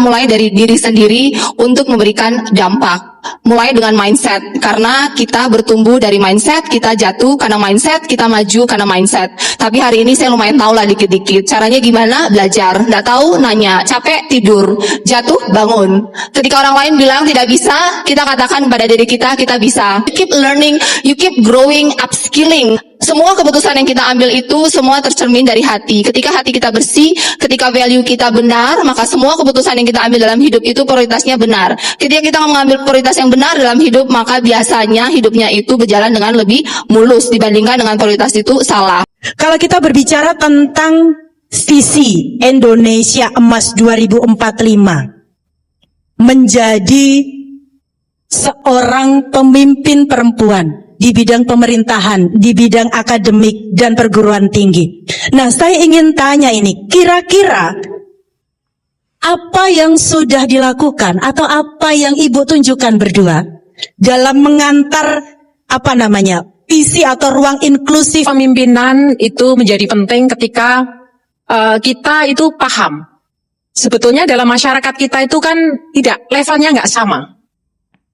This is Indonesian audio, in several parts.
mulai dari diri sendiri untuk memberikan dampak. Mulai dengan mindset, karena kita bertumbuh dari mindset, kita jatuh karena mindset, kita maju karena mindset. Tapi hari ini saya lumayan tahu lah dikit-dikit. Caranya gimana? Belajar. Nggak tahu, nanya. Capek, tidur. Jatuh, bangun. Ketika orang lain bilang tidak bisa, kita katakan pada diri kita bisa. You keep learning, you keep growing, upskilling. Semua keputusan yang kita ambil itu semua tercermin dari hati. Ketika hati kita bersih, ketika value kita benar, maka semua keputusan yang kita ambil dalam hidup itu prioritasnya benar. Ketika kita mengambil prioritas yang benar dalam hidup, maka biasanya hidupnya itu berjalan dengan lebih mulus dibandingkan dengan prioritas itu salah. Kalau kita berbicara tentang visi Indonesia Emas 2045, menjadi seorang pemimpin perempuan di bidang pemerintahan, di bidang akademik dan perguruan tinggi. Nah, saya ingin tanya ini, kira-kira apa yang sudah dilakukan atau apa yang Ibu tunjukkan berdua dalam mengantar visi atau ruang inklusif? Pemimpinan itu menjadi penting ketika kita itu paham. Sebetulnya dalam masyarakat kita itu kan levelnya nggak sama.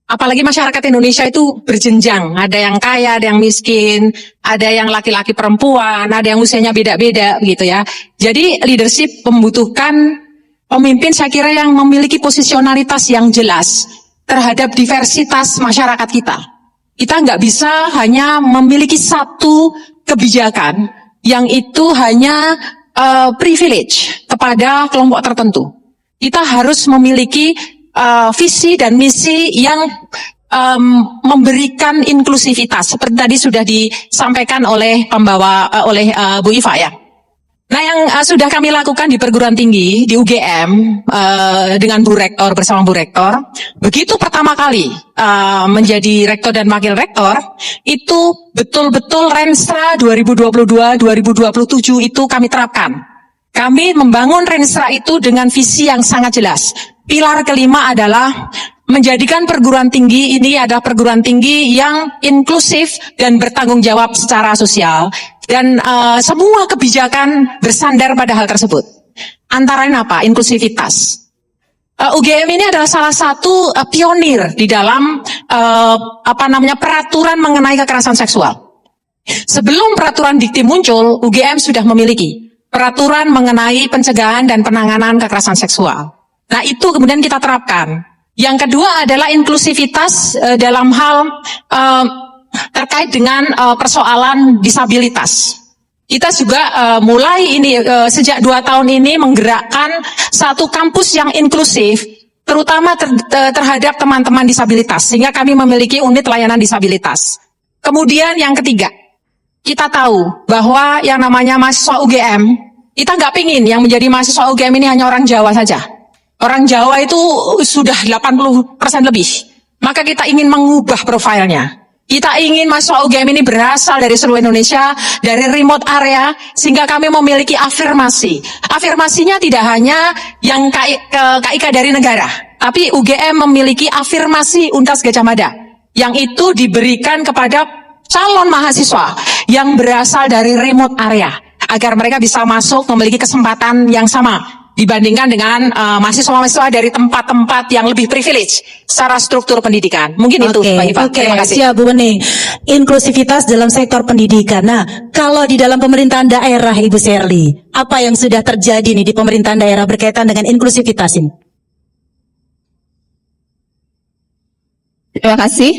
Apalagi masyarakat Indonesia itu berjenjang, ada yang kaya, ada yang miskin, ada yang laki-laki perempuan, ada yang usianya beda-beda gitu ya. Jadi leadership membutuhkan pemimpin saya kira yang memiliki posisionalitas yang jelas terhadap diversitas masyarakat kita. Kita nggak bisa hanya memiliki satu kebijakan yang itu hanya privilege kepada kelompok tertentu. Kita harus memiliki visi dan misi yang memberikan inklusivitas seperti tadi sudah disampaikan oleh Bu Iva ya. Nah, yang sudah kami lakukan di perguruan tinggi di UGM dengan Bu Rektor bersama Bu Rektor, begitu pertama kali menjadi rektor dan wakil rektor, itu betul-betul Renstra 2022-2027 itu kami terapkan. Kami membangun Renstra itu dengan visi yang sangat jelas. Pilar kelima adalah menjadikan perguruan tinggi ini adalah perguruan tinggi yang inklusif dan bertanggung jawab secara sosial. Dan semua kebijakan bersandar pada hal tersebut. Antara lain apa? Inklusivitas. UGM ini adalah salah satu pionir di dalam peraturan mengenai kekerasan seksual. Sebelum peraturan dikti muncul, UGM sudah memiliki peraturan mengenai pencegahan dan penanganan kekerasan seksual. Nah, itu kemudian kita terapkan. Yang kedua adalah inklusivitas dalam hal terkait dengan persoalan disabilitas. Kita juga mulai ini sejak 2 tahun ini menggerakkan satu kampus yang inklusif, terutama terhadap teman-teman disabilitas, sehingga kami memiliki unit layanan disabilitas. Kemudian yang ketiga, kita tahu bahwa yang namanya mahasiswa UGM, kita nggak pingin yang menjadi mahasiswa UGM ini hanya orang Jawa saja. Orang Jawa itu sudah 80% lebih. Maka kita ingin mengubah profilnya. Kita ingin mahasiswa UGM ini berasal dari seluruh Indonesia, dari remote area, sehingga kami memiliki afirmasi. Afirmasinya tidak hanya yang KIK dari negara, tapi UGM memiliki afirmasi Untas Gajah Mada, yang itu diberikan kepada calon mahasiswa yang berasal dari remote area, agar mereka bisa masuk memiliki kesempatan yang sama dibandingkan dengan mahasiswa-mahasiswa dari tempat-tempat yang lebih privilege secara struktur pendidikan. Mungkin itu, Mbak Iva. Terima kasih. Siap, Bu Bening. Inklusivitas dalam sektor pendidikan. Nah, kalau di dalam pemerintahan daerah, Ibu Sherly, apa yang sudah terjadi nih di pemerintahan daerah berkaitan dengan inklusivitas ini? Terima kasih.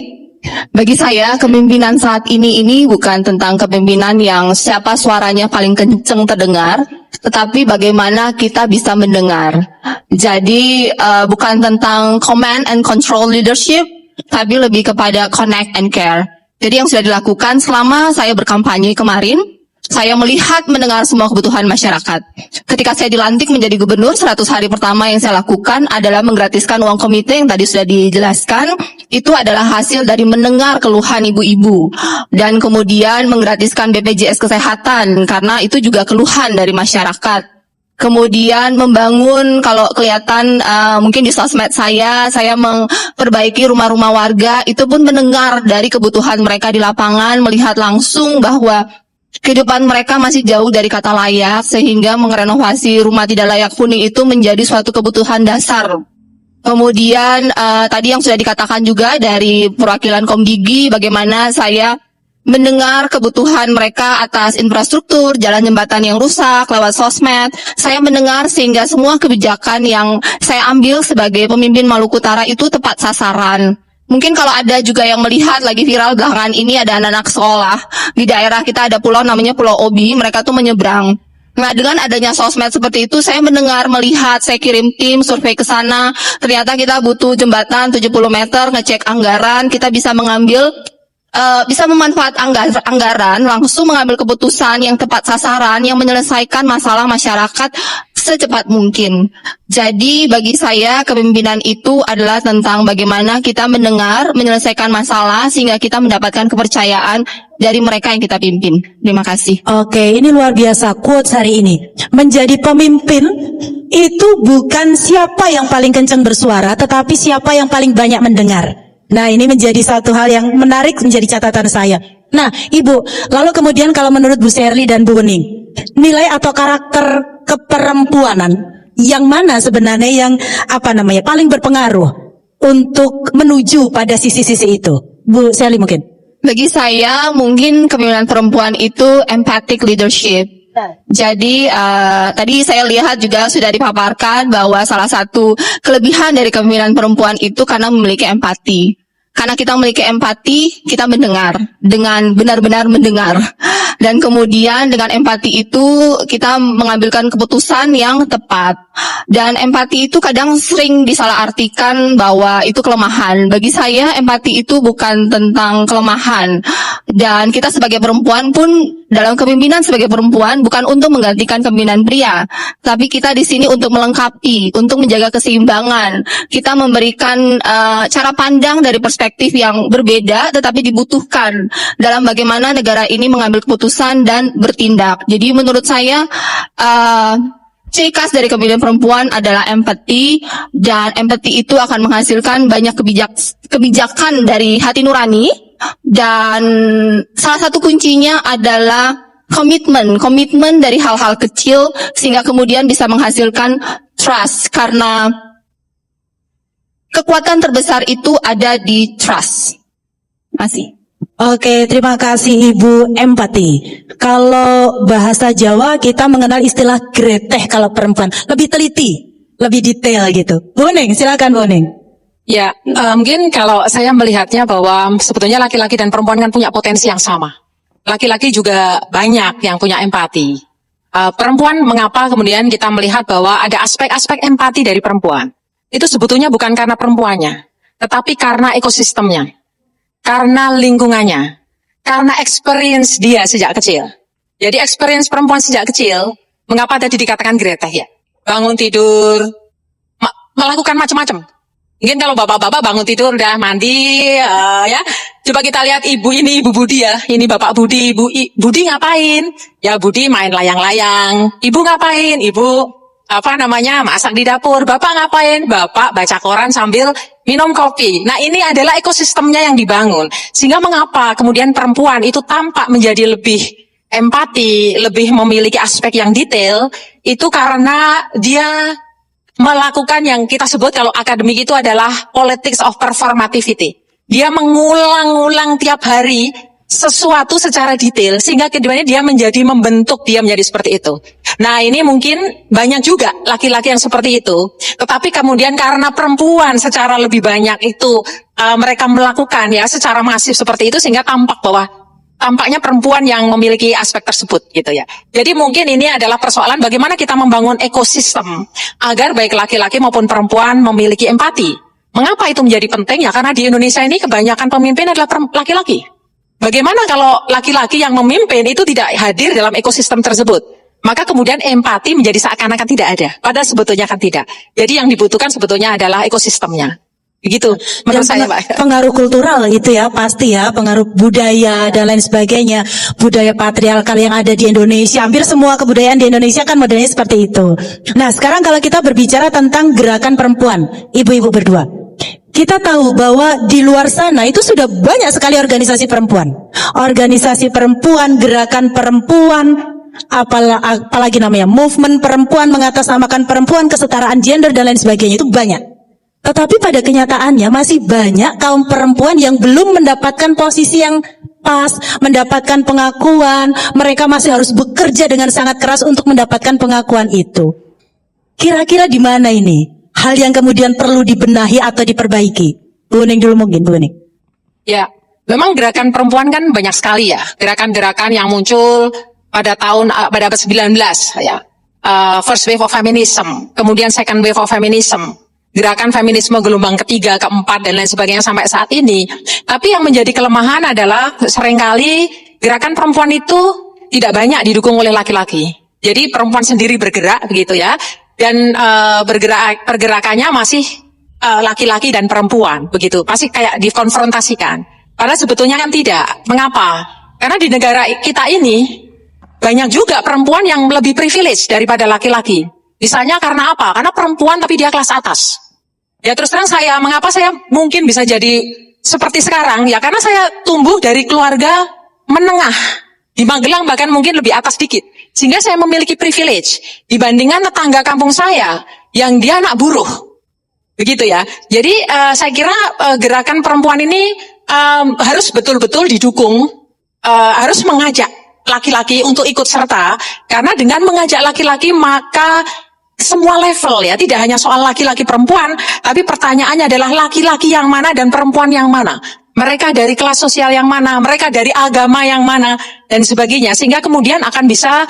Bagi saya, kepemimpinan saat ini bukan tentang kepemimpinan yang siapa suaranya paling kenceng terdengar, tetapi bagaimana kita bisa mendengar. Jadi bukan tentang command and control leadership, tapi lebih kepada connect and care. Jadi yang sudah dilakukan selama saya berkampanye kemarin, saya melihat mendengar semua kebutuhan masyarakat. Ketika saya dilantik menjadi gubernur, 100 hari pertama yang saya lakukan adalah menggratiskan uang komite yang tadi sudah dijelaskan. Itu adalah hasil dari mendengar keluhan ibu-ibu. Dan kemudian menggratiskan BPJS Kesehatan, karena itu juga keluhan dari masyarakat. Kemudian membangun, kalau kelihatan mungkin di sosmed saya memperbaiki rumah-rumah warga, itu pun mendengar dari kebutuhan mereka di lapangan, melihat langsung bahwa kehidupan mereka masih jauh dari kata layak, sehingga merenovasi rumah tidak layak huni itu menjadi suatu kebutuhan dasar. Kemudian tadi yang sudah dikatakan juga dari perwakilan Komdigi, bagaimana saya mendengar kebutuhan mereka atas infrastruktur, jalan jembatan yang rusak, lewat sosmed. Saya mendengar sehingga semua kebijakan yang saya ambil sebagai pemimpin Maluku Utara itu tepat sasaran. Mungkin kalau ada juga yang melihat lagi viral belakangan ini, ada anak-anak sekolah di daerah kita, ada pulau namanya Pulau Obi, mereka tuh menyeberang. Nah, dengan adanya sosmed seperti itu, saya mendengar, melihat, saya kirim tim survei ke sana, ternyata kita butuh jembatan 70 meter, ngecek anggaran, kita bisa mengambil, bisa memanfaatkan anggaran, langsung mengambil keputusan yang tepat sasaran, yang menyelesaikan masalah masyarakat secepat mungkin. Jadi bagi saya kepemimpinan itu adalah tentang bagaimana kita mendengar, menyelesaikan masalah sehingga kita mendapatkan kepercayaan dari mereka yang kita pimpin. Terima kasih. Oke, ini luar biasa quotes hari ini. Menjadi pemimpin itu bukan siapa yang paling kencang bersuara, tetapi siapa yang paling banyak mendengar. Nah, ini menjadi satu hal yang menarik menjadi catatan saya. Nah, Ibu, lalu kemudian kalau menurut Bu Sherly dan Bu Wening, nilai atau karakter keperempuanan yang mana sebenarnya yang paling berpengaruh untuk menuju pada sisi-sisi itu? Bu Sherly mungkin. Bagi saya mungkin kepemimpinan perempuan itu empathic leadership. Jadi tadi saya lihat juga sudah dipaparkan bahwa salah satu kelebihan dari kepemimpinan perempuan itu karena memiliki empati. Karena kita memiliki empati, kita mendengar dengan benar-benar mendengar. Dan kemudian dengan empati itu kita mengambilkan keputusan yang tepat. Dan empati itu kadang sering disalahartikan bahwa itu kelemahan. Bagi saya empati itu bukan tentang kelemahan. Dan kita sebagai perempuan pun dalam kepemimpinan sebagai perempuan bukan untuk menggantikan kepemimpinan pria, tapi kita di sini untuk melengkapi, untuk menjaga keseimbangan. Kita memberikan cara pandang dari perspektif yang berbeda, tetapi dibutuhkan dalam bagaimana negara ini mengambil keputusan dan bertindak. Jadi menurut saya ciri khas dari kepemimpinan perempuan adalah empati, dan empati itu akan menghasilkan banyak kebijakan dari hati nurani. Dan salah satu kuncinya adalah komitmen dari hal-hal kecil sehingga kemudian bisa menghasilkan trust, karena kekuatan terbesar itu ada di trust. Terima kasih. Oke, terima kasih Ibu. Empati. Kalau bahasa Jawa kita mengenal istilah greteh kalau perempuan. Lebih teliti, lebih detail gitu. Bu Wening, silakan Bu Wening. Ya, mungkin kalau saya melihatnya bahwa sebetulnya laki-laki dan perempuan kan punya potensi yang sama. Laki-laki juga banyak yang punya empati. Perempuan, mengapa kemudian kita melihat bahwa ada aspek-aspek empati dari perempuan? Itu sebetulnya bukan karena perempuannya, tetapi karena ekosistemnya, karena lingkungannya, karena experience dia sejak kecil. Jadi experience perempuan sejak kecil, mengapa tadi dikatakan greteh ya? Bangun tidur, melakukan macam-macam. Mungkin kalau bapak-bapak bangun tidur udah mandi, ya. Coba kita lihat ibu ini, Ibu Budi ya. Ini Bapak Budi, Budi ngapain? Ya Budi main layang-layang. Ibu ngapain? Ibu masak di dapur. Bapak ngapain? Bapak baca koran sambil minum kopi. Nah, ini adalah ekosistemnya yang dibangun. Sehingga mengapa kemudian perempuan itu tampak menjadi lebih empati, lebih memiliki aspek yang detail, itu karena dia melakukan yang kita sebut kalau akademik itu adalah politics of performativity. Dia mengulang-ulang tiap hari sesuatu secara detail sehingga kedepannya dia membentuk dia menjadi seperti itu. Nah, ini mungkin banyak juga laki-laki yang seperti itu. Tetapi kemudian karena perempuan secara lebih banyak itu mereka melakukan ya secara masif seperti itu sehingga tampaknya perempuan yang memiliki aspek tersebut gitu ya. Jadi mungkin ini adalah persoalan bagaimana kita membangun ekosistem agar baik laki-laki maupun perempuan memiliki empati. Mengapa itu menjadi penting ya? Karena di Indonesia ini kebanyakan pemimpin adalah laki-laki. Bagaimana kalau laki-laki yang memimpin itu tidak hadir dalam ekosistem tersebut? Maka kemudian empati menjadi seakan-akan tidak ada. Padahal sebetulnya kan tidak. Jadi yang dibutuhkan sebetulnya adalah ekosistemnya. Begitu menurut saya, Pak. Pengaruh kultural itu ya pasti ya, pengaruh budaya dan lain sebagainya, budaya patriarkal yang ada di Indonesia. Hampir semua kebudayaan di Indonesia kan modelnya seperti itu. Nah, sekarang kalau kita berbicara tentang gerakan perempuan, ibu-ibu berdua, kita tahu bahwa di luar sana itu sudah banyak sekali organisasi perempuan. Organisasi perempuan, gerakan perempuan, apalagi namanya, movement perempuan, mengatasnamakan perempuan, kesetaraan gender, dan lain sebagainya, itu banyak. Tetapi pada kenyataannya masih banyak kaum perempuan yang belum mendapatkan posisi yang pas, mendapatkan pengakuan. Mereka masih harus bekerja dengan sangat keras untuk mendapatkan pengakuan itu. Kira-kira di mana ini hal yang kemudian perlu dibenahi atau diperbaiki? Bu Ning dulu mungkin, Bu Ning. Ya, memang gerakan perempuan kan banyak sekali ya. Gerakan-gerakan yang muncul pada abad 19 ya. First wave of feminism, kemudian second wave of feminism. Gerakan feminisme gelombang ketiga, keempat, dan lain sebagainya sampai saat ini. Tapi yang menjadi kelemahan adalah seringkali gerakan perempuan itu tidak banyak didukung oleh laki-laki. Jadi perempuan sendiri bergerak begitu ya, dan pergerakannya masih laki-laki dan perempuan begitu, pasti kayak dikonfrontasikan. Padahal sebetulnya kan tidak. Mengapa? Karena di negara kita ini banyak juga perempuan yang lebih privilege daripada laki-laki. Misalnya karena apa? Karena perempuan tapi dia kelas atas. Ya terus terang mengapa saya mungkin bisa jadi seperti sekarang? Ya karena saya tumbuh dari keluarga menengah. Di Magelang bahkan mungkin lebih atas dikit. Sehingga saya memiliki privilege dibandingkan tetangga kampung saya yang dia anak buruh. Begitu ya. Jadi saya kira gerakan perempuan ini harus betul-betul didukung, harus mengajak laki-laki untuk ikut serta. Karena dengan mengajak laki-laki maka semua level ya, tidak hanya soal laki-laki perempuan, tapi pertanyaannya adalah laki-laki yang mana dan perempuan yang mana. Mereka dari kelas sosial yang mana, mereka dari agama yang mana, dan sebagainya. Sehingga kemudian akan bisa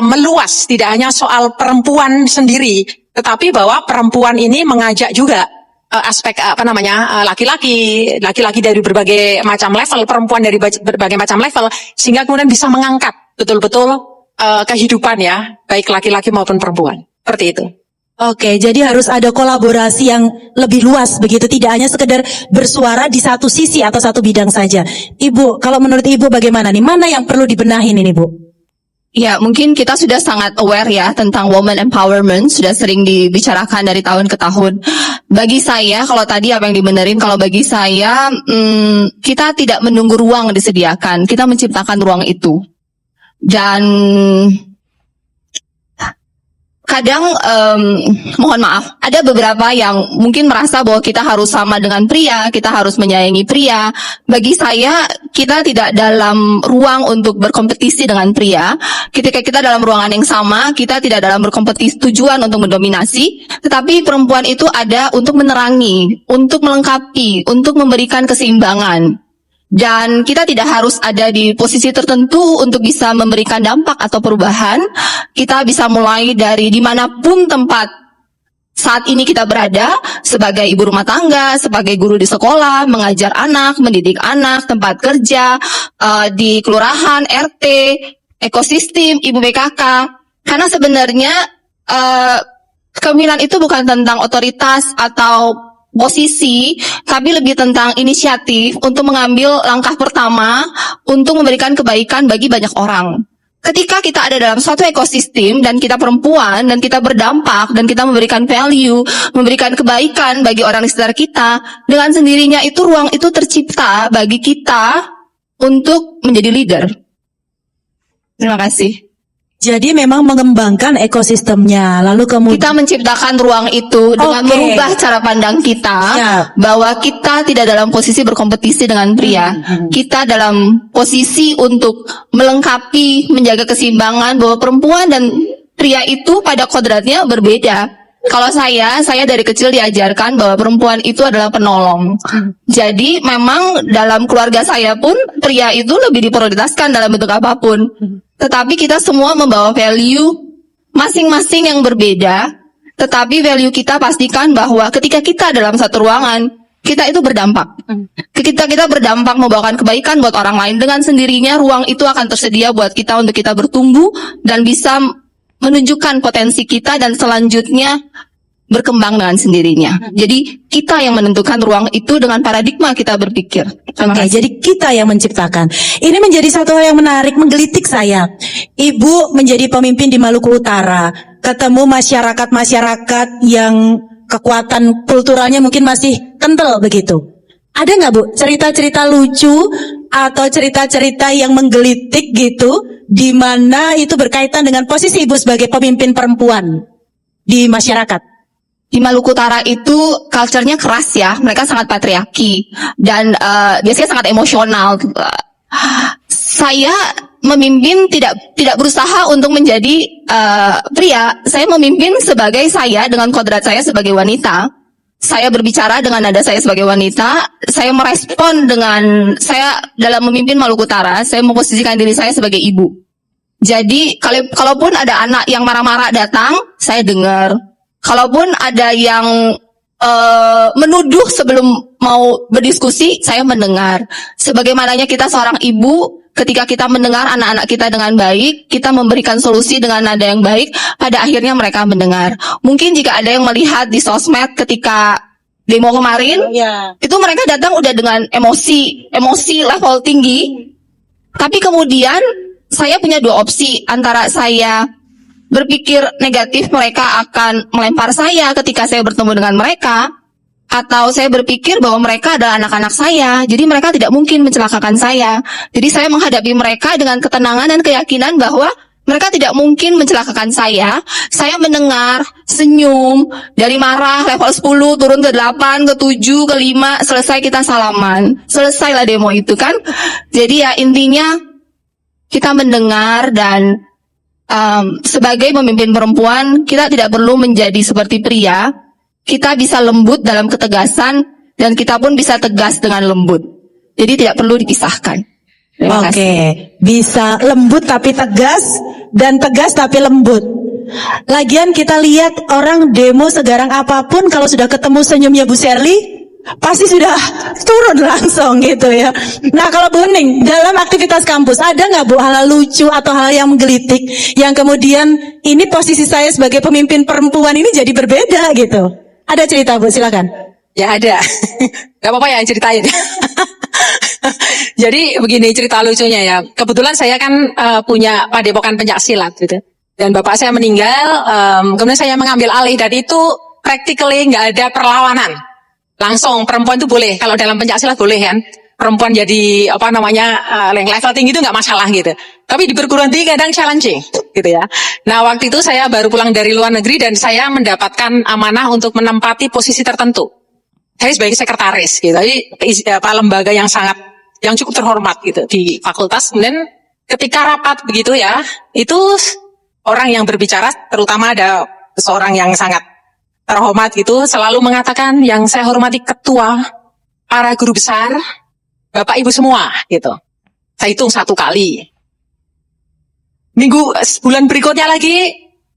meluas, tidak hanya soal perempuan sendiri, tetapi bahwa perempuan ini mengajak juga aspek laki-laki dari berbagai macam level, perempuan dari berbagai macam level, sehingga kemudian bisa mengangkat betul-betul kehidupan ya, baik laki-laki maupun perempuan. Seperti itu. Oke, jadi harus ada kolaborasi yang lebih luas begitu, tidak hanya sekedar bersuara di satu sisi atau satu bidang saja. Ibu, kalau menurut Ibu bagaimana nih? Mana yang perlu dibenahi ini, Bu? Ya, mungkin kita sudah sangat aware ya tentang woman empowerment, sudah sering dibicarakan dari tahun ke tahun. Bagi saya, kalau tadi apa yang dibenerin, kalau bagi saya, kita tidak menunggu ruang disediakan, kita menciptakan ruang itu. Dan kadang, mohon maaf, ada beberapa yang mungkin merasa bahwa kita harus sama dengan pria, kita harus menyayangi pria. Bagi saya, kita tidak dalam ruang untuk berkompetisi dengan pria. Ketika kita dalam ruangan yang sama, kita tidak dalam berkompetisi tujuan untuk mendominasi, tetapi perempuan itu ada untuk menerangi, untuk melengkapi, untuk memberikan keseimbangan. Dan kita tidak harus ada di posisi tertentu untuk bisa memberikan dampak atau perubahan. Kita bisa mulai dari dimanapun tempat saat ini kita berada, sebagai ibu rumah tangga, sebagai guru di sekolah, mengajar anak, mendidik anak, tempat kerja, di kelurahan, RT, ekosistem, ibu BKK. Karena sebenarnya kepemimpinan itu bukan tentang otoritas atau posisi, tapi lebih tentang inisiatif untuk mengambil langkah pertama untuk memberikan kebaikan bagi banyak orang. Ketika kita ada dalam suatu ekosistem dan kita perempuan dan kita berdampak dan kita memberikan value, memberikan kebaikan bagi orang di sekitar kita, dengan sendirinya itu ruang itu tercipta bagi kita untuk menjadi leader. Terima kasih. Jadi memang mengembangkan ekosistemnya, lalu kemudian Kita menciptakan ruang itu dengan merubah cara pandang kita, bahwa kita tidak dalam posisi berkompetisi dengan pria. Kita dalam posisi untuk melengkapi, menjaga keseimbangan, bahwa perempuan dan pria itu pada kodratnya berbeda. Kalau saya dari kecil diajarkan bahwa perempuan itu adalah penolong. Jadi memang dalam keluarga saya pun pria itu lebih diprioritaskan dalam bentuk apapun. Tetapi kita semua membawa value masing-masing yang berbeda. Tetapi value kita pastikan bahwa ketika kita dalam satu ruangan, kita itu berdampak. Ketika kita berdampak membawakan kebaikan buat orang lain, dengan sendirinya ruang itu akan tersedia buat kita untuk kita bertumbuh dan bisa menunjukkan potensi kita dan selanjutnya berkembang dengan sendirinya. Jadi kita yang menentukan ruang itu dengan paradigma kita berpikir. Oke, jadi kita yang menciptakan. Ini menjadi satu hal yang menarik, menggelitik saya. Ibu menjadi pemimpin di Maluku Utara, ketemu masyarakat-masyarakat yang kekuatan kulturalnya mungkin masih kental begitu. Ada nggak Bu cerita-cerita lucu atau cerita-cerita yang menggelitik gitu, di mana itu berkaitan dengan posisi Ibu sebagai pemimpin perempuan di masyarakat? Di Maluku Utara itu culture-nya keras ya, mereka sangat patriarki dan biasanya sangat emosional. Saya memimpin tidak berusaha untuk menjadi pria. Saya memimpin sebagai saya dengan kodrat saya sebagai wanita. Saya berbicara dengan nada saya sebagai wanita. Saya merespon dengan saya dalam memimpin Maluku Utara. Saya memposisikan diri saya sebagai ibu. Jadi kalaupun ada anak yang marah-marah datang, saya dengar. Kalaupun ada yang menuduh sebelum mau berdiskusi, saya mendengar. Sebagaimananya kita seorang ibu, ketika kita mendengar anak-anak kita dengan baik, kita memberikan solusi dengan nada yang baik, pada akhirnya mereka mendengar. Mungkin jika ada yang melihat di sosmed ketika demo kemarin, itu mereka datang udah dengan emosi level tinggi. Tapi kemudian saya punya dua opsi, antara saya berpikir negatif mereka akan melempar saya ketika saya bertemu dengan mereka, atau saya berpikir bahwa mereka adalah anak-anak saya, jadi mereka tidak mungkin mencelakakan saya. Jadi saya menghadapi mereka dengan ketenangan dan keyakinan bahwa mereka tidak mungkin mencelakakan saya. Saya mendengar, senyum, dari marah level 10 turun ke 8, ke 7, ke 5, selesai kita salaman. Selesailah demo itu kan. Jadi ya intinya kita mendengar dan sebagai pemimpin perempuan, kita tidak perlu menjadi seperti pria. Kita bisa lembut dalam ketegasan, dan kita pun bisa tegas dengan lembut. Jadi tidak perlu dipisahkan. Terima kasih. Bisa lembut tapi tegas, dan tegas tapi lembut. Lagian kita lihat orang demo segarang apapun, kalau sudah ketemu senyumnya Bu Sherly, pasti sudah turun langsung gitu ya. Nah kalau Bu Ning, dalam aktivitas kampus ada nggak Bu hal lucu atau hal yang menggelitik yang kemudian ini posisi saya sebagai pemimpin perempuan ini jadi berbeda gitu? Ada cerita Bu, silakan. Ya ada. Gak apa-apa ya ceritain. Jadi begini cerita lucunya ya. Kebetulan saya kan punya padepokan pencaksilat gitu. Dan bapak saya meninggal, kemudian saya mengambil alih, dan itu practically nggak ada perlawanan. Langsung perempuan itu boleh, kalau dalam pencaksilat boleh kan. Perempuan jadi level tinggi itu nggak masalah gitu. Tapi di perguruan tinggi kadang challenging gitu ya. Nah waktu itu saya baru pulang dari luar negeri dan saya mendapatkan amanah untuk menempati posisi tertentu. Saya sebagai sekretaris gitu. Jadi lembaga yang cukup terhormat gitu di fakultas. Kemudian ketika rapat begitu ya, itu orang yang berbicara, terutama ada seorang yang sangat terhormat gitu, selalu mengatakan, yang saya hormati ketua, para guru besar, Bapak Ibu semua gitu. Saya hitung 1 kali. Bulan berikutnya lagi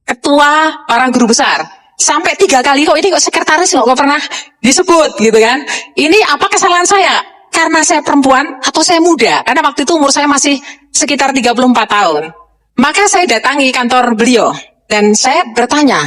ketua, para guru besar. Sampai 3 kali, kok ini kok sekretaris kok pernah disebut gitu kan. Ini apa kesalahan saya? Karena saya perempuan atau saya muda? Karena waktu itu umur saya masih sekitar 34 tahun. Maka saya datangi kantor beliau dan saya bertanya,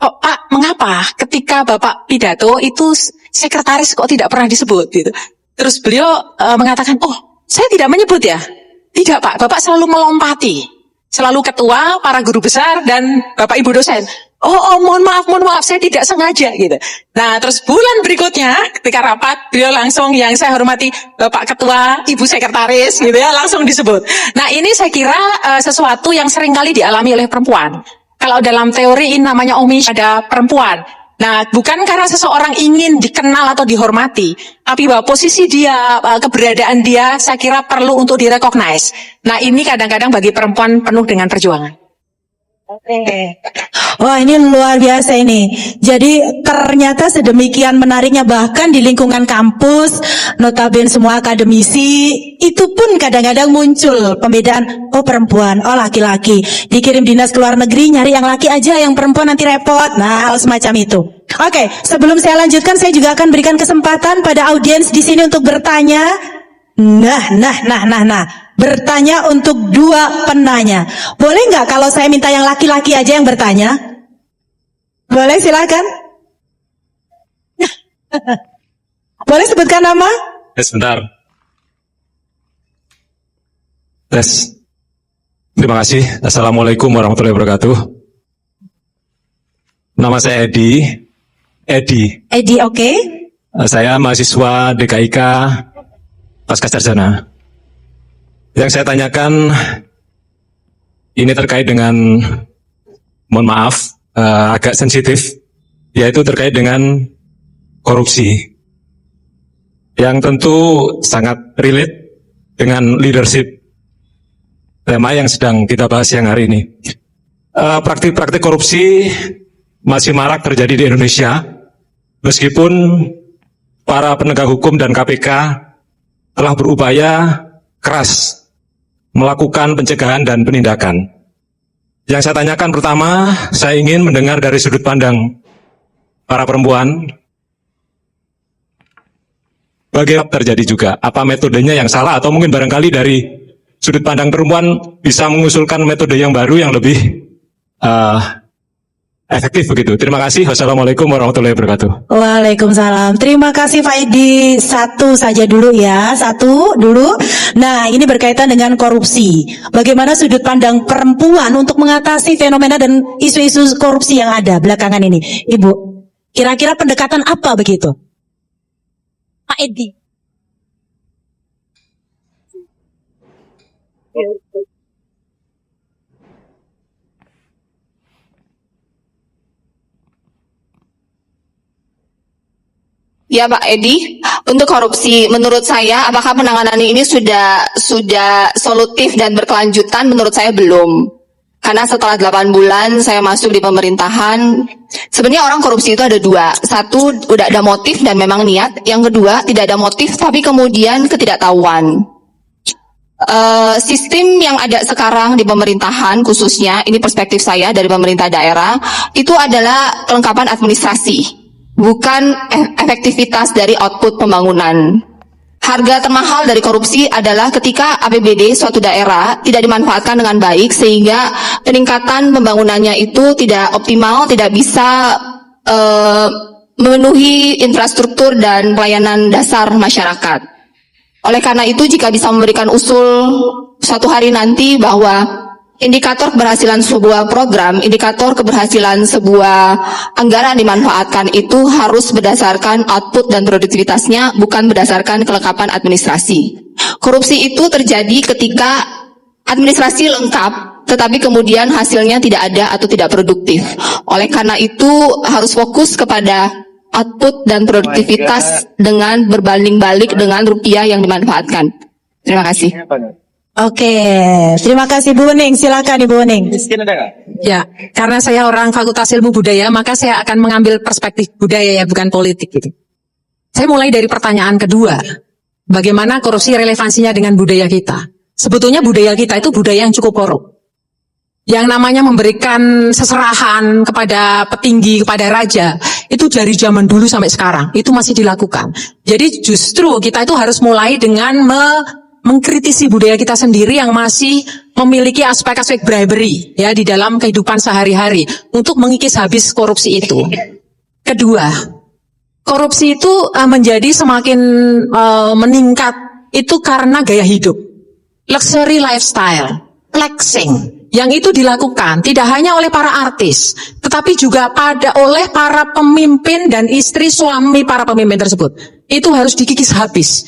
"Oh Pak, mengapa ketika Bapak pidato itu sekretaris kok tidak pernah disebut?" gitu. Terus beliau mengatakan, "Oh, saya tidak menyebut ya." "Tidak Pak, Bapak selalu melompati. Selalu ketua, para guru besar, dan Bapak Ibu dosen." Oh, mohon maaf, saya tidak sengaja gitu. Nah, terus bulan berikutnya ketika rapat, beliau langsung, yang saya hormati Bapak Ketua, Ibu Sekretaris gitu ya, langsung disebut. Nah, ini saya kira sesuatu yang seringkali dialami oleh perempuan. Kalau dalam teori ini namanya omis pada perempuan. Nah, bukan karena seseorang ingin dikenal atau dihormati, tapi bahwa posisi dia, keberadaan dia, saya kira perlu untuk direcognize. Nah, ini kadang-kadang bagi perempuan penuh dengan perjuangan. Wah, ini luar biasa ini. Jadi ternyata sedemikian menariknya, bahkan di lingkungan kampus, notabene semua akademisi, itu pun kadang-kadang muncul pembedaan, oh perempuan, oh laki-laki. Dikirim dinas ke luar negeri, nyari yang laki aja, yang perempuan nanti repot. Nah, hal semacam itu. Oke, sebelum saya lanjutkan, saya juga akan berikan kesempatan pada audiens di sini untuk bertanya. Nah. Bertanya untuk 2 penanya. Boleh nggak kalau saya minta yang laki-laki aja yang bertanya? Boleh, silakan. Boleh sebutkan nama? Sebentar. Tes. Terima kasih. Assalamualaikum warahmatullahi wabarakatuh. Nama saya Edi. Edi, oke. Saya mahasiswa DKIK Pascasarjana. Yang saya tanyakan ini terkait dengan, mohon maaf, agak sensitif, yaitu terkait dengan korupsi. Yang tentu sangat relate dengan leadership, tema yang sedang kita bahas siang hari ini. Praktik-praktik korupsi masih marak terjadi di Indonesia, meskipun para penegak hukum dan KPK telah berupaya keras melakukan pencegahan dan penindakan. Yang saya tanyakan pertama, saya ingin mendengar dari sudut pandang para perempuan, bagaimana terjadi juga, apa metodenya yang salah, atau mungkin barangkali dari sudut pandang perempuan bisa mengusulkan metode yang baru yang lebih efektif begitu. Terima kasih. Wassalamualaikum warahmatullahi wabarakatuh. Waalaikumsalam. Terima kasih Pak Edi. Satu saja dulu ya. Satu dulu. Nah, ini berkaitan dengan korupsi. Bagaimana sudut pandang perempuan untuk mengatasi fenomena dan isu-isu korupsi yang ada belakangan ini. Ibu, kira-kira pendekatan apa begitu? Pak Edi. Ya Pak Edi, untuk korupsi menurut saya apakah penanganan ini sudah solutif dan berkelanjutan? Menurut saya belum. Karena setelah 8 bulan saya masuk di pemerintahan, sebenarnya orang korupsi itu ada dua. Satu, udah ada motif dan memang niat. Yang kedua, tidak ada motif tapi kemudian ketidaktahuan. Sistem yang ada sekarang di pemerintahan khususnya, ini perspektif saya dari pemerintah daerah, itu adalah kelengkapan administrasi, bukan efektivitas dari output pembangunan. Harga termahal dari korupsi adalah ketika APBD suatu daerah tidak dimanfaatkan dengan baik sehingga peningkatan pembangunannya itu tidak optimal, tidak bisa memenuhi infrastruktur dan pelayanan dasar masyarakat. Oleh karena itu, jika bisa memberikan usul suatu hari nanti bahwa indikator keberhasilan sebuah program, indikator keberhasilan sebuah anggaran dimanfaatkan itu harus berdasarkan output dan produktivitasnya, bukan berdasarkan kelengkapan administrasi. Korupsi itu terjadi ketika administrasi lengkap, tetapi kemudian hasilnya tidak ada atau tidak produktif. Oleh karena itu harus fokus kepada output dan produktivitas dengan berbanding balik dengan rupiah yang dimanfaatkan. Terima kasih. Oke, terima kasih Bu Wening. Silakan Ibu Wening. Ya, karena saya orang Fakultas Ilmu Budaya, maka saya akan mengambil perspektif budaya ya, bukan politik gitu. Saya mulai dari pertanyaan kedua. Bagaimana korupsi relevansinya dengan budaya kita? Sebetulnya budaya kita itu budaya yang cukup korup. Yang namanya memberikan seserahan kepada petinggi, kepada raja, itu dari zaman dulu sampai sekarang, itu masih dilakukan. Jadi justru kita itu harus mulai dengan mengkritisi budaya kita sendiri yang masih memiliki aspek-aspek bribery ya di dalam kehidupan sehari-hari untuk mengikis habis korupsi itu. Kedua, korupsi itu menjadi semakin meningkat itu karena gaya hidup, luxury lifestyle, flexing. Yang itu dilakukan tidak hanya oleh para artis, tetapi juga oleh para pemimpin dan istri suami para pemimpin tersebut. Itu harus dikikis habis.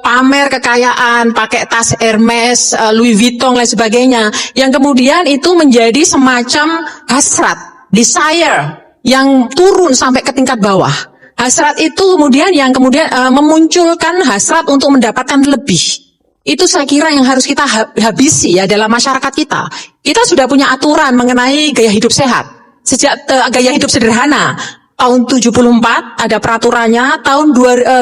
Pamer kekayaan, pakai tas Hermes, Louis Vuitton, lain sebagainya. Yang kemudian itu menjadi semacam hasrat, desire, yang turun sampai ke tingkat bawah. Hasrat itu kemudian memunculkan hasrat untuk mendapatkan lebih. Itu saya kira yang harus kita habisi ya dalam masyarakat kita. Kita sudah punya aturan mengenai gaya hidup sehat. Sejak gaya hidup sederhana, tahun 74 ada peraturannya, tahun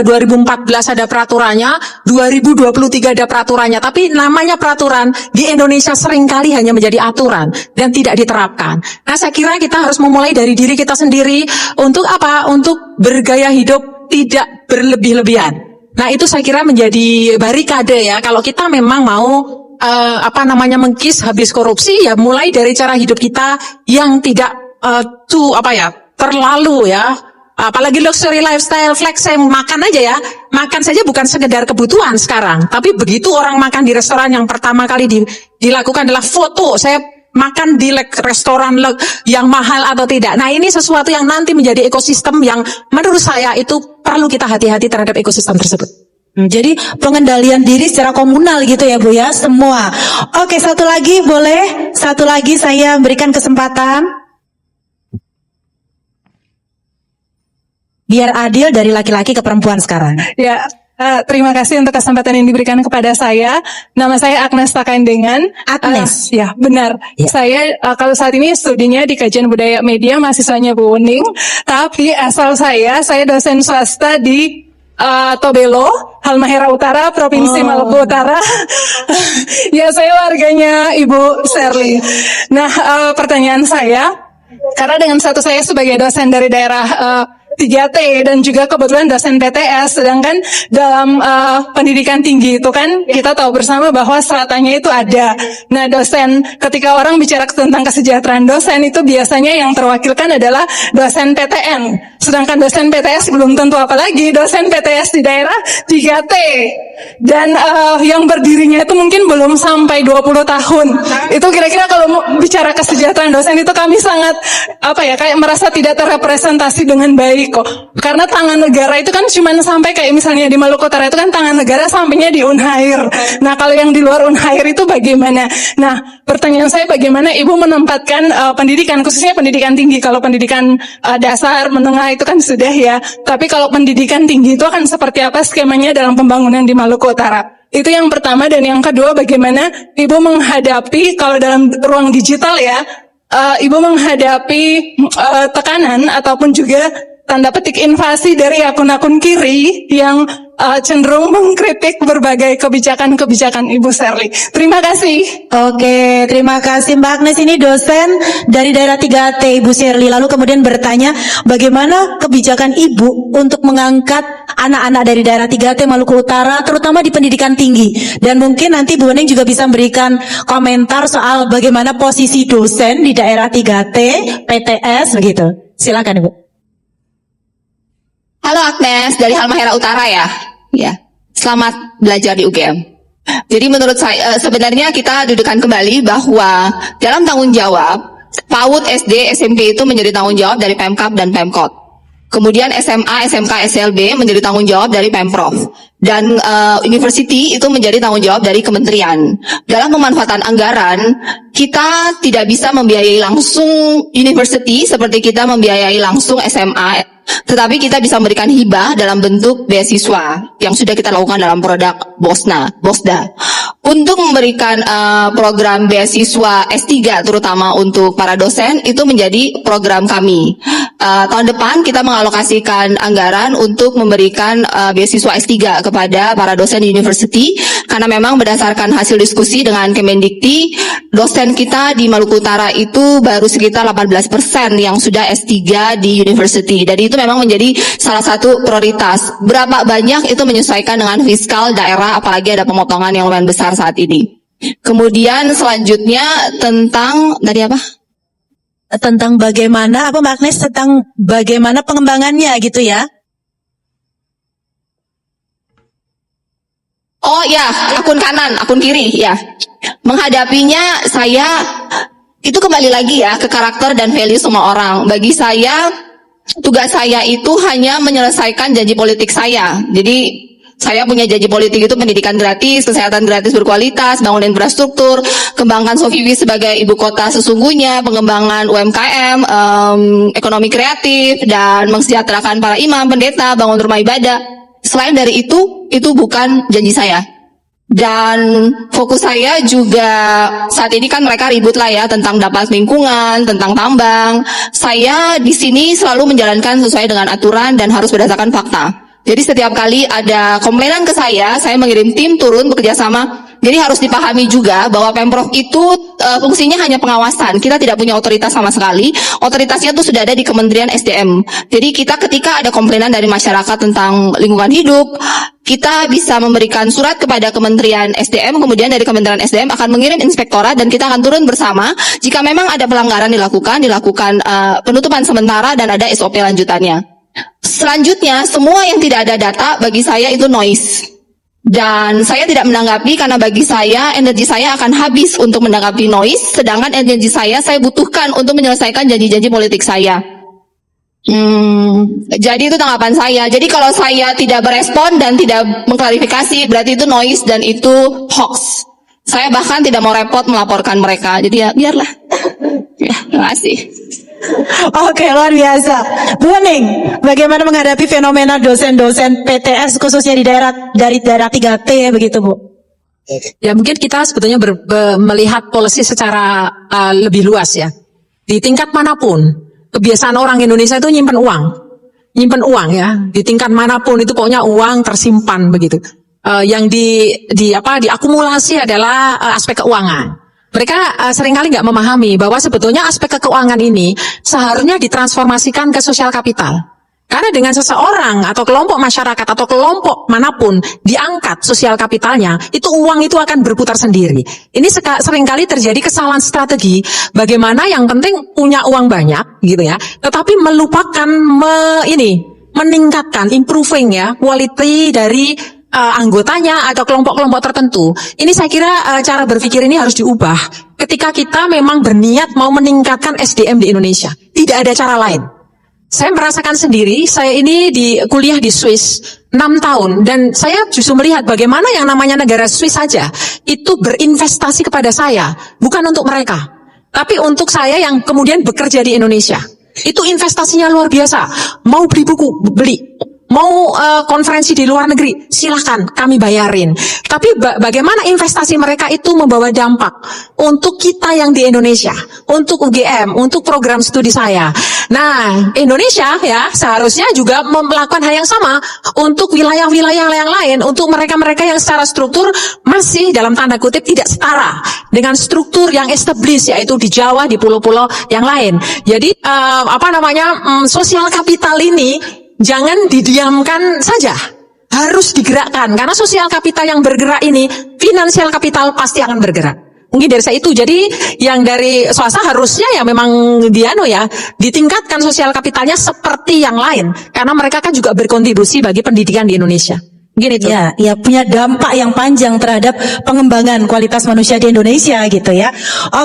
2014 ada peraturannya, 2023 ada peraturannya. Tapi namanya peraturan di Indonesia seringkali hanya menjadi aturan dan tidak diterapkan. Nah, saya kira kita harus memulai dari diri kita sendiri untuk apa? Untuk bergaya hidup tidak berlebih-lebihan. Nah, itu saya kira menjadi barikade ya. Kalau kita memang mau mengkis habis korupsi, ya mulai dari cara hidup kita yang tidak terlalu ya. Apalagi luxury lifestyle, flexing, makan aja ya. Makan saja bukan sekedar kebutuhan sekarang, tapi begitu orang makan di restoran yang pertama kali dilakukan adalah foto. Saya makan di restoran yang mahal atau tidak. Nah, ini sesuatu yang nanti menjadi ekosistem yang menurut saya itu perlu kita hati-hati terhadap ekosistem tersebut. Jadi pengendalian diri secara komunal gitu ya Bu ya, semua. Oke, satu lagi boleh? Satu lagi saya berikan kesempatan. Biar adil dari laki-laki ke perempuan sekarang. Ya, terima kasih untuk kesempatan yang diberikan kepada saya. Nama saya Agnes Takaindengan. Agnes. Ya, benar. Ya. Saya kalau saat ini studinya di Kajian Budaya Media, mahasiswanya Bu Uning. Tapi asal saya dosen swasta di Tobelo, Halmahera Utara, Provinsi Maluku Utara. Ya, saya warganya Ibu Sherly. Nah, pertanyaan saya, karena dengan status saya sebagai dosen dari daerah 3T dan juga kebetulan dosen PTS, sedangkan dalam pendidikan tinggi itu kan kita tahu bersama bahwa stratanya itu ada. Nah, dosen, ketika orang bicara tentang kesejahteraan dosen itu biasanya yang terwakilkan adalah dosen PTN, sedangkan dosen PTS belum tentu, apalagi dosen PTS di daerah 3T dan yang berdirinya itu mungkin belum sampai 20 tahun. Itu kira-kira kalau mau bicara kesejahteraan dosen itu kami sangat kayak merasa tidak terrepresentasi dengan baik kok. Karena tangan negara itu kan cuma sampai kayak misalnya di Maluku Utara itu kan tangan negara sampainya di Unhair. Nah, kalau yang di luar Unhair itu bagaimana? Nah, pertanyaan saya bagaimana Ibu menempatkan pendidikan, khususnya pendidikan tinggi. Kalau pendidikan dasar, menengah itu kan sudah ya. Tapi kalau pendidikan tinggi itu akan seperti apa skemanya dalam pembangunan di Maluku Utara? Itu yang pertama. Dan yang kedua, bagaimana Ibu menghadapi kalau dalam ruang digital ya, Ibu menghadapi tekanan ataupun juga tanda petik invasi dari akun-akun kiri yang cenderung mengkritik berbagai kebijakan-kebijakan Ibu Sherly. Terima kasih. Oke, terima kasih Mbak Agnes. Ini dosen dari daerah 3T Ibu Sherly. Lalu kemudian bertanya bagaimana kebijakan Ibu untuk mengangkat anak-anak dari daerah 3T Maluku Utara, terutama di pendidikan tinggi. Dan mungkin nanti Bu Uning juga bisa memberikan komentar soal bagaimana posisi dosen di daerah 3T, PTS, begitu. Silakan Ibu. Halo Agnes, dari Halmahera Utara ya. Ya, selamat belajar di UGM. Jadi menurut saya sebenarnya kita dudukan kembali bahwa dalam tanggung jawab PAUD, SD, SMP itu menjadi tanggung jawab dari Pemkab dan Pemkot. Kemudian SMA, SMK, SLB menjadi tanggung jawab dari Pemprov. Dan university itu menjadi tanggung jawab dari kementerian. Dalam pemanfaatan anggaran, kita tidak bisa membiayai langsung university seperti kita membiayai langsung SMA, tetapi kita bisa memberikan hibah dalam bentuk beasiswa yang sudah kita lakukan dalam produk BOSDA. Untuk memberikan program beasiswa S3 terutama untuk para dosen itu menjadi program kami. Tahun depan kita mengalokasikan anggaran untuk memberikan beasiswa S3 kepada para dosen di university, karena memang berdasarkan hasil diskusi dengan Kemendikti, dosen kita di Maluku Utara itu baru sekitar 18% yang sudah S3 di university, dan itu memang menjadi salah satu prioritas. Berapa banyak itu menyesuaikan dengan fiskal daerah, apalagi ada pemotongan yang lumayan besar saat ini. Kemudian selanjutnya tentang tadi apa? Tentang bagaimana, Mbak Agnes, tentang bagaimana pengembangannya gitu ya. Oh ya, akun kanan, akun kiri ya. Menghadapinya saya itu kembali lagi ya ke karakter dan value semua orang. Bagi saya, tugas saya itu hanya menyelesaikan janji politik saya. Jadi saya punya janji politik itu pendidikan gratis, kesehatan gratis berkualitas, bangun infrastruktur, kembangkan Sofiwi sebagai ibu kota sesungguhnya, pengembangan UMKM, ekonomi kreatif, dan mensejahterakan para imam, pendeta, bangun rumah ibadah. Selain dari itu bukan janji saya. Dan fokus saya juga saat ini kan mereka ribut lah ya tentang dapat lingkungan, tentang tambang. Saya di sini selalu menjalankan sesuai dengan aturan dan harus berdasarkan fakta. Jadi setiap kali ada komplainan ke saya mengirim tim turun bekerja sama. Jadi harus dipahami juga bahwa Pemprov itu fungsinya hanya pengawasan. Kita tidak punya otoritas sama sekali. Otoritasnya itu sudah ada di Kementerian SDM. Jadi kita ketika ada komplainan dari masyarakat tentang lingkungan hidup, kita bisa memberikan surat kepada Kementerian SDM, kemudian dari Kementerian SDM akan mengirim inspektorat dan kita akan turun bersama. Jika memang ada pelanggaran dilakukan penutupan sementara dan ada SOP lanjutannya. Selanjutnya, semua yang tidak ada data bagi saya itu noise. Dan saya tidak menanggapi karena bagi saya energi saya akan habis untuk menanggapi noise, sedangkan energi saya butuhkan untuk menyelesaikan janji-janji politik saya. Jadi itu tanggapan saya. Jadi kalau saya tidak berespon dan tidak mengklarifikasi, berarti itu noise dan itu hoax. Saya bahkan tidak mau repot melaporkan mereka. Jadi ya biarlah. Ya, terima kasih. Oke, luar biasa. Bu Wening, bagaimana menghadapi fenomena dosen-dosen PTS khususnya di dari daerah 3T begitu, Bu? Ya mungkin kita sebetulnya melihat policy secara lebih luas ya. Di tingkat manapun, kebiasaan orang Indonesia itu nyimpen uang ya. Di tingkat manapun itu pokoknya uang tersimpan begitu. Yang diakumulasi adalah aspek keuangan. Mereka seringkali nggak memahami bahwa sebetulnya aspek keuangan ini seharusnya ditransformasikan ke sosial kapital. Karena dengan seseorang atau kelompok masyarakat atau kelompok manapun diangkat sosial kapitalnya, itu uang itu akan berputar sendiri. Ini seringkali terjadi kesalahan strategi, bagaimana yang penting punya uang banyak gitu ya, tetapi melupakan meningkatkan, improving ya, quality dari anggotanya atau kelompok-kelompok tertentu. Ini saya kira cara berpikir ini harus diubah ketika kita memang berniat mau meningkatkan SDM di Indonesia. Tidak ada cara lain. Saya merasakan sendiri, saya ini kuliah di Swiss 6 tahun dan saya justru melihat bagaimana yang namanya negara Swiss saja itu berinvestasi kepada saya, bukan untuk mereka, tapi untuk saya yang kemudian bekerja di Indonesia. Itu investasinya luar biasa. Mau beli buku, beli. Mau konferensi di luar negeri, silahkan kami bayarin. Tapi bagaimana investasi mereka itu membawa dampak untuk kita yang di Indonesia, untuk UGM, untuk program studi saya. Nah, Indonesia ya seharusnya juga melakukan hal yang sama untuk wilayah-wilayah yang lain, untuk mereka-mereka yang secara struktur masih dalam tanda kutip tidak setara dengan struktur yang established, yaitu di Jawa, di pulau-pulau yang lain. Jadi sosial kapital ini jangan didiamkan saja, harus digerakkan. Karena sosial kapital yang bergerak ini, finansial kapital pasti akan bergerak. Mungkin dari saya itu. Jadi yang dari swasta harusnya ya memang ditingkatkan sosial kapitalnya seperti yang lain. Karena mereka kan juga berkontribusi bagi pendidikan di Indonesia. Mungkin itu. Ya, punya dampak yang panjang terhadap pengembangan kualitas manusia di Indonesia gitu ya.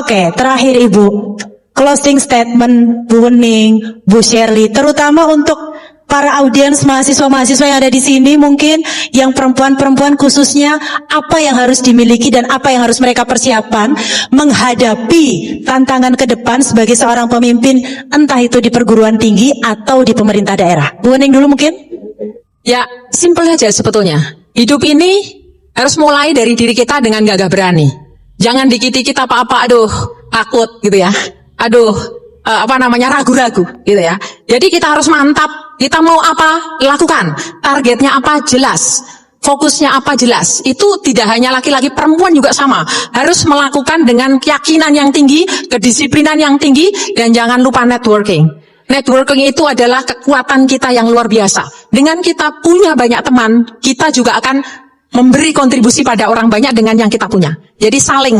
Oke, terakhir Ibu, closing statement Bu Wening, Bu Shirley, terutama untuk para audiens mahasiswa-mahasiswa yang ada di sini, mungkin yang perempuan-perempuan khususnya, apa yang harus dimiliki dan apa yang harus mereka persiapkan menghadapi tantangan ke depan sebagai seorang pemimpin, entah itu di perguruan tinggi atau di pemerintah daerah. Bu Wening dulu mungkin? Ya, simpel aja sebetulnya. Hidup ini harus mulai dari diri kita dengan gagah berani. Jangan dikit-dikit apa-apa, aduh, takut gitu ya. Aduh, ragu-ragu gitu ya. Jadi kita harus mantap, kita mau apa, lakukan. Targetnya apa, jelas. Fokusnya apa, jelas. Itu tidak hanya laki-laki, perempuan juga sama. Harus melakukan dengan keyakinan yang tinggi, kedisiplinan yang tinggi, dan jangan lupa networking. Networking itu adalah kekuatan kita yang luar biasa. Dengan kita punya banyak teman, kita juga akan memberi kontribusi pada orang banyak dengan yang kita punya. Jadi saling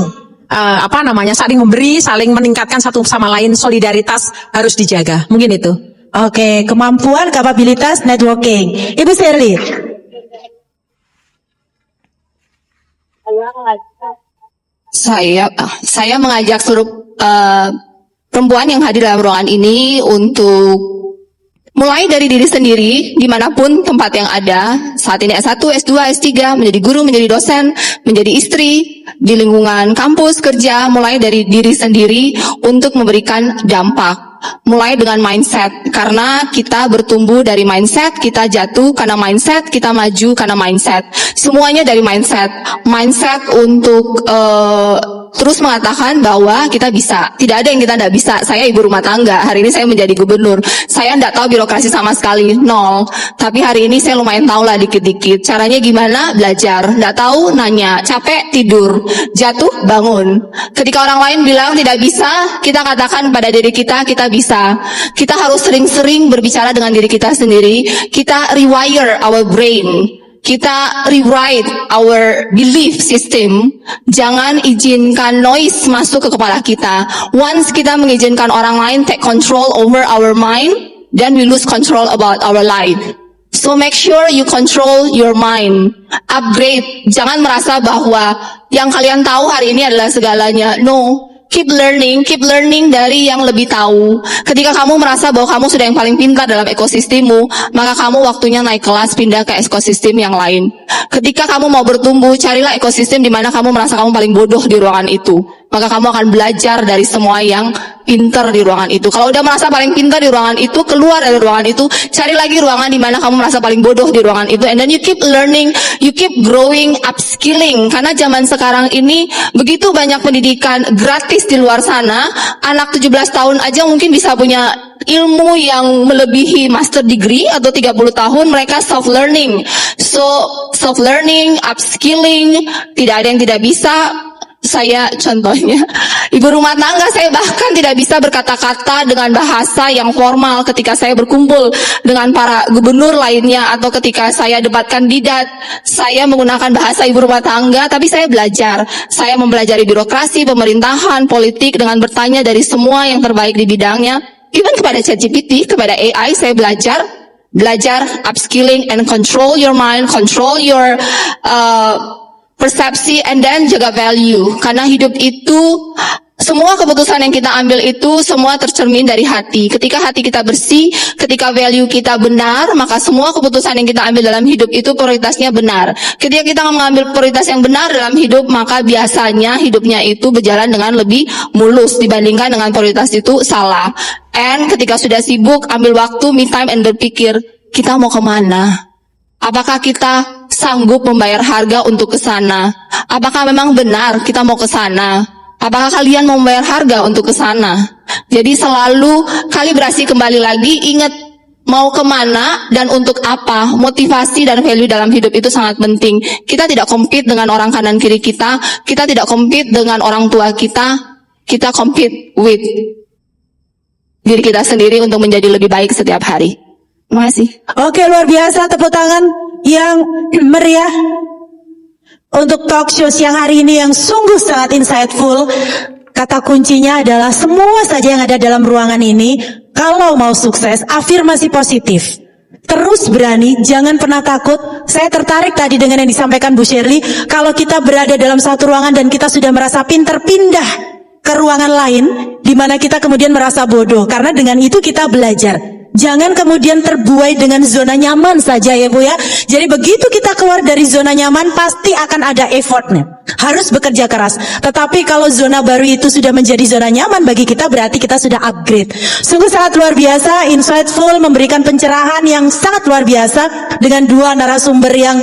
memberi, saling meningkatkan satu sama lain, solidaritas harus dijaga. Mungkin itu. Oke, kemampuan, kapabilitas, networking. Ibu Shirley. Saya mengajak seluruh perempuan yang hadir dalam ruangan ini untuk mulai dari diri sendiri, dimanapun tempat yang ada, saat ini S1, S2, S3, menjadi guru, menjadi dosen, menjadi istri, di lingkungan kampus, kerja, mulai dari diri sendiri untuk memberikan dampak. Mulai dengan mindset, karena kita bertumbuh dari mindset, kita jatuh karena mindset, kita maju karena mindset. Semuanya dari mindset. Mindset untuk terus mengatakan bahwa kita bisa. Tidak ada yang kita tidak bisa. Saya ibu rumah tangga, hari ini saya menjadi gubernur. Saya tidak tahu birokrasi sama sekali, nol. Tapi hari ini saya lumayan tahu lah dikit-dikit. Caranya gimana? Belajar. Tidak tahu, nanya. Capek, tidur. Jatuh, bangun. Ketika orang lain bilang tidak bisa, kita katakan pada diri kita bisa. Kita harus sering-sering berbicara dengan diri kita sendiri. Kita rewire our brain. Kita rewrite our belief system. Jangan izinkan noise masuk ke kepala kita. Once kita mengizinkan orang lain take control over our mind, then we lose control about our life. So make sure you control your mind. Upgrade. Jangan merasa bahwa yang kalian tahu hari ini adalah segalanya. No. keep learning dari yang lebih tahu. Ketika kamu merasa bahwa kamu sudah yang paling pintar dalam ekosistemmu, maka kamu waktunya naik kelas, pindah ke ekosistem yang lain. Ketika kamu mau bertumbuh, carilah ekosistem di mana kamu merasa kamu paling bodoh di ruangan itu. Maka kamu akan belajar dari semua yang pintar di ruangan itu. Kalau udah merasa paling pintar di ruangan itu, keluar dari ruangan itu, cari lagi ruangan di mana kamu merasa paling bodoh di ruangan itu, and then you keep learning, you keep growing, upskilling. Karena zaman sekarang ini begitu banyak pendidikan gratis di luar sana. Anak 17 tahun aja mungkin bisa punya ilmu yang melebihi master degree, atau 30 tahun mereka self learning. So self learning, upskilling, tidak ada yang tidak bisa. Saya contohnya, ibu rumah tangga, saya bahkan tidak bisa berkata-kata dengan bahasa yang formal ketika saya berkumpul dengan para gubernur lainnya, atau ketika saya debat kandidat, saya menggunakan bahasa ibu rumah tangga, tapi saya belajar. Saya mempelajari birokrasi, pemerintahan, politik dengan bertanya dari semua yang terbaik di bidangnya, even kepada ChatGPT, kepada AI, saya belajar upskilling and control your mind, control your persepsi, and then jaga value. Karena hidup itu, semua keputusan yang kita ambil itu semua tercermin dari hati. Ketika hati kita bersih, ketika value kita benar, maka semua keputusan yang kita ambil dalam hidup itu prioritasnya benar. Ketika kita mengambil prioritas yang benar dalam hidup, maka biasanya hidupnya itu berjalan dengan lebih mulus dibandingkan dengan prioritas itu salah. And ketika sudah sibuk, ambil waktu, me time, and berpikir, kita mau kemana? Apakah kita sanggup membayar harga untuk ke sana? Apakah memang benar kita mau ke sana? Apakah kalian mau membayar harga untuk ke sana? Jadi selalu kalibrasi kembali lagi, ingat mau kemana dan untuk apa. Motivasi dan value dalam hidup itu sangat penting. Kita tidak compete dengan orang kanan kiri kita tidak compete dengan orang tua kita compete with diri kita sendiri untuk menjadi lebih baik setiap hari. Terima kasih. Oke, luar biasa, tepuk tangan yang meriah untuk talk show siang hari ini yang sungguh sangat insightful. Kata kuncinya adalah semua saja yang ada dalam ruangan ini, kalau mau sukses, afirmasi positif. Terus berani, jangan pernah takut. Saya tertarik tadi dengan yang disampaikan Bu Shirley, kalau kita berada dalam satu ruangan dan kita sudah merasa pintar, pindah ke ruangan lain, di mana kita kemudian merasa bodoh. Karena dengan itu kita belajar. Jangan kemudian terbuai dengan zona nyaman saja ya Bu ya. Jadi begitu kita keluar dari zona nyaman, pasti akan ada effortnya. Harus bekerja keras. Tetapi kalau zona baru itu sudah menjadi zona nyaman bagi kita, berarti kita sudah upgrade. Sungguh sangat luar biasa, insightful, memberikan pencerahan yang sangat luar biasa dengan dua narasumber yang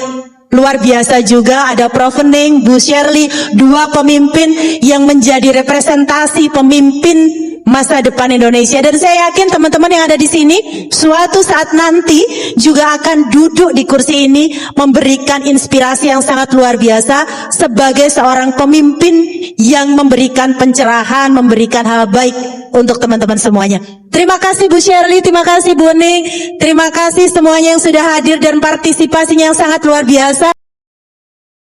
luar biasa juga. Ada Prof. Ening, Bu Shirley, dua pemimpin yang menjadi representasi pemimpin masa depan Indonesia. Dan saya yakin teman-teman yang ada di sini suatu saat nanti juga akan duduk di kursi ini memberikan inspirasi yang sangat luar biasa sebagai seorang pemimpin yang memberikan pencerahan, memberikan hal baik untuk teman-teman semuanya. Terima kasih Bu Shirley, terima kasih Bu Ening, terima kasih semuanya yang sudah hadir dan partisipasinya yang sangat luar biasa.